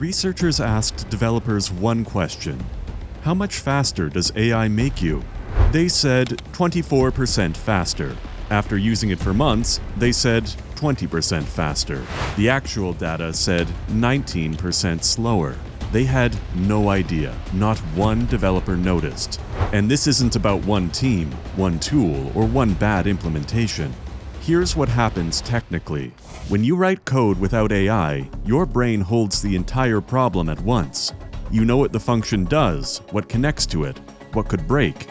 researchers asked developers one question: how much faster does AI make you? They said 24% faster. After using it for months, they said 20% faster. The actual data said 19% slower. They had no idea. Not one developer noticed. And this isn't about one team, one tool, or one bad implementation. Here's what happens technically. When you write code without AI, your brain holds the entire problem at once. You know what the function does, what connects to it, what could break.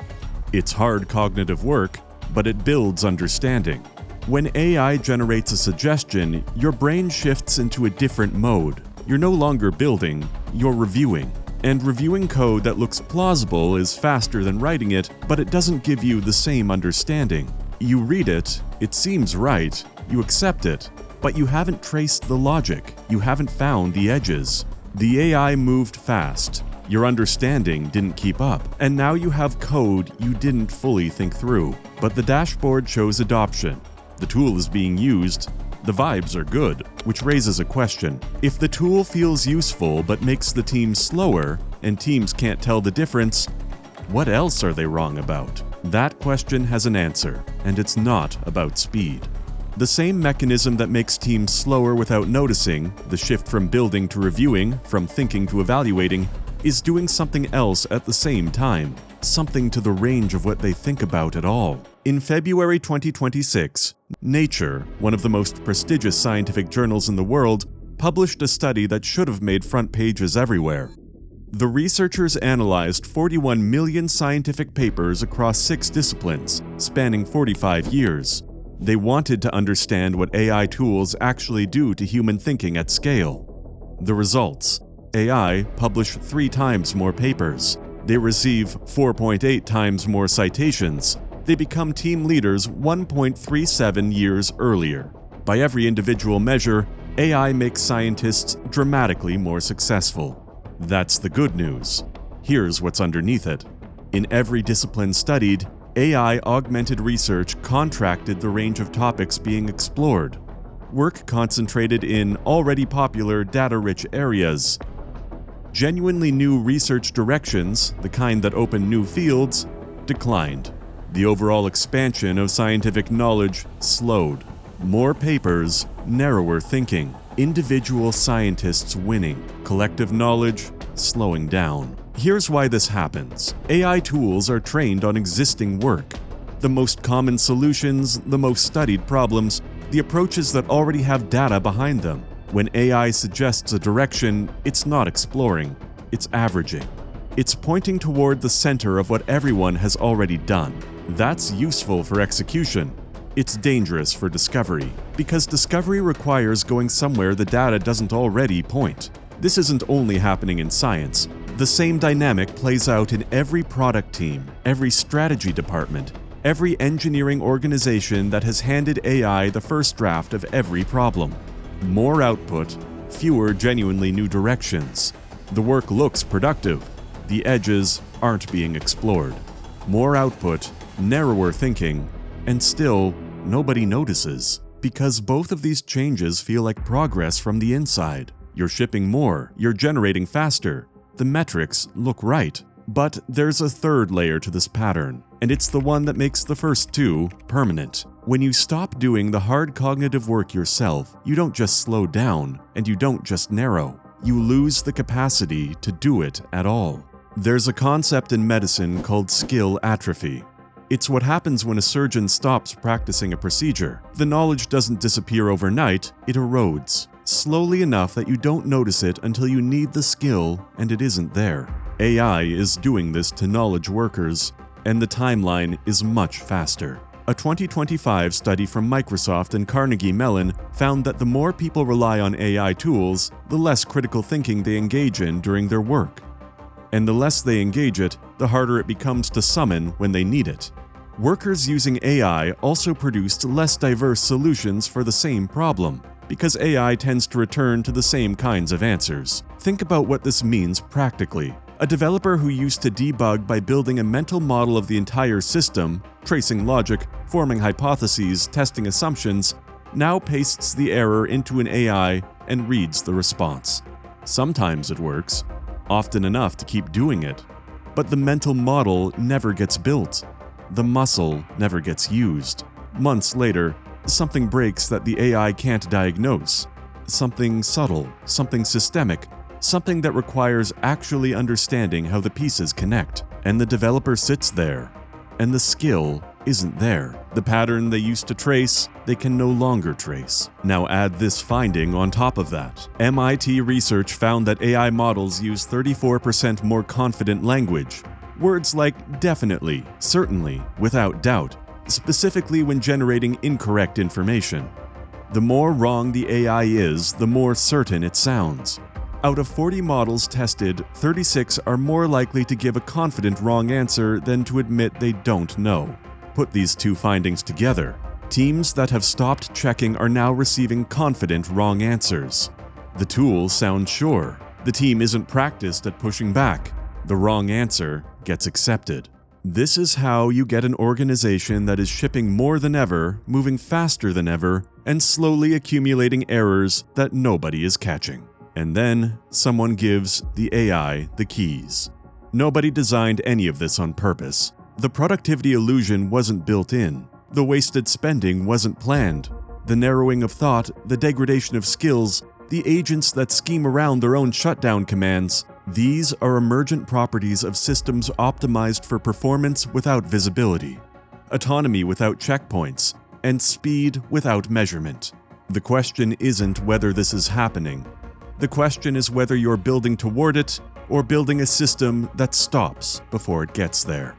It's hard cognitive work, but it builds understanding. When AI generates a suggestion, your brain shifts into a different mode. You're no longer building, you're reviewing. And reviewing code that looks plausible is faster than writing it, but it doesn't give you the same understanding. You read it, it seems right, you accept it, but you haven't traced the logic, you haven't found the edges. The AI moved fast, your understanding didn't keep up, and now you have code you didn't fully think through. But the dashboard shows adoption. The tool is being used, the vibes are good, which raises a question. If the tool feels useful but makes the team slower, and teams can't tell the difference, what else are they wrong about? That question has an answer, and it's not about speed. The same mechanism that makes teams slower without noticing, the shift from building to reviewing, from thinking to evaluating, is doing something else at the same time, something to the range of what they think about at all. In February 2026, Nature, one of the most prestigious scientific journals in the world, published a study that should have made front pages everywhere. The researchers analyzed 41 million scientific papers across 6 disciplines, spanning 45 years. They wanted to understand what AI tools actually do to human thinking at scale. The results: AI publish 3 times more papers. They receive 4.8 times more citations. They become team leaders 1.37 years earlier. By every individual measure, AI makes scientists dramatically more successful. That's the good news. Here's what's underneath it. In every discipline studied, AI-augmented research contracted the range of topics being explored. Work concentrated in already popular data-rich areas. Genuinely new research directions, the kind that open new fields, declined. The overall expansion of scientific knowledge slowed. More papers, narrower thinking. Individual scientists winning. Collective knowledge slowing down. Here's why this happens. AI tools are trained on existing work. The most common solutions, the most studied problems, the approaches that already have data behind them. When AI suggests a direction, it's not exploring, it's averaging. It's pointing toward the center of what everyone has already done. That's useful for execution. It's dangerous for discovery, because discovery requires going somewhere the data doesn't already point. This isn't only happening in science. The same dynamic plays out in every product team, every strategy department, every engineering organization that has handed AI the first draft of every problem. More output, fewer genuinely new directions. The work looks productive. The edges aren't being explored. More output, narrower thinking, and still, nobody notices. Because both of these changes feel like progress from the inside. You're shipping more, you're generating faster. The metrics look right. But there's a third layer to this pattern, and it's the one that makes the first 2 permanent. When you stop doing the hard cognitive work yourself, you don't just slow down, and you don't just narrow. You lose the capacity to do it at all. There's a concept in medicine called skill atrophy. It's what happens when a surgeon stops practicing a procedure. The knowledge doesn't disappear overnight, it erodes. Slowly enough that you don't notice it until you need the skill and it isn't there. AI is doing this to knowledge workers, and the timeline is much faster. A 2025 study from Microsoft and Carnegie Mellon found that the more people rely on AI tools, the less critical thinking they engage in during their work. And the less they engage it, the harder it becomes to summon when they need it. Workers using AI also produced less diverse solutions for the same problem, because AI tends to return to the same kinds of answers. Think about what this means practically. A developer who used to debug by building a mental model of the entire system, tracing logic, forming hypotheses, testing assumptions, now pastes the error into an AI and reads the response. Sometimes it works, often enough to keep doing it. But the mental model never gets built. The muscle never gets used. Months later, something breaks that the AI can't diagnose. Something subtle, something systemic, something that requires actually understanding how the pieces connect. And the developer sits there, and the skill isn't there. The pattern they used to trace, they can no longer trace. Now add this finding on top of that. MIT research found that AI models use 34% more confident language. Words like definitely, certainly, without doubt, specifically when generating incorrect information. The more wrong the AI is, the more certain it sounds. Out of 40 models tested, 36 are more likely to give a confident wrong answer than to admit they don't know. Put these two findings together. Teams that have stopped checking are now receiving confident wrong answers. The tool sounds sure. The team isn't practiced at pushing back. The wrong answer gets accepted. This is how you get an organization that is shipping more than ever, moving faster than ever, and slowly accumulating errors that nobody is catching. And then someone gives the AI the keys. Nobody designed any of this on purpose. The productivity illusion wasn't built in. The wasted spending wasn't planned. The narrowing of thought, the degradation of skills, the agents that scheme around their own shutdown commands, these are emergent properties of systems optimized for performance without visibility, autonomy without checkpoints, and speed without measurement. The question isn't whether this is happening. The question is whether you're building toward it or building a system that stops before it gets there.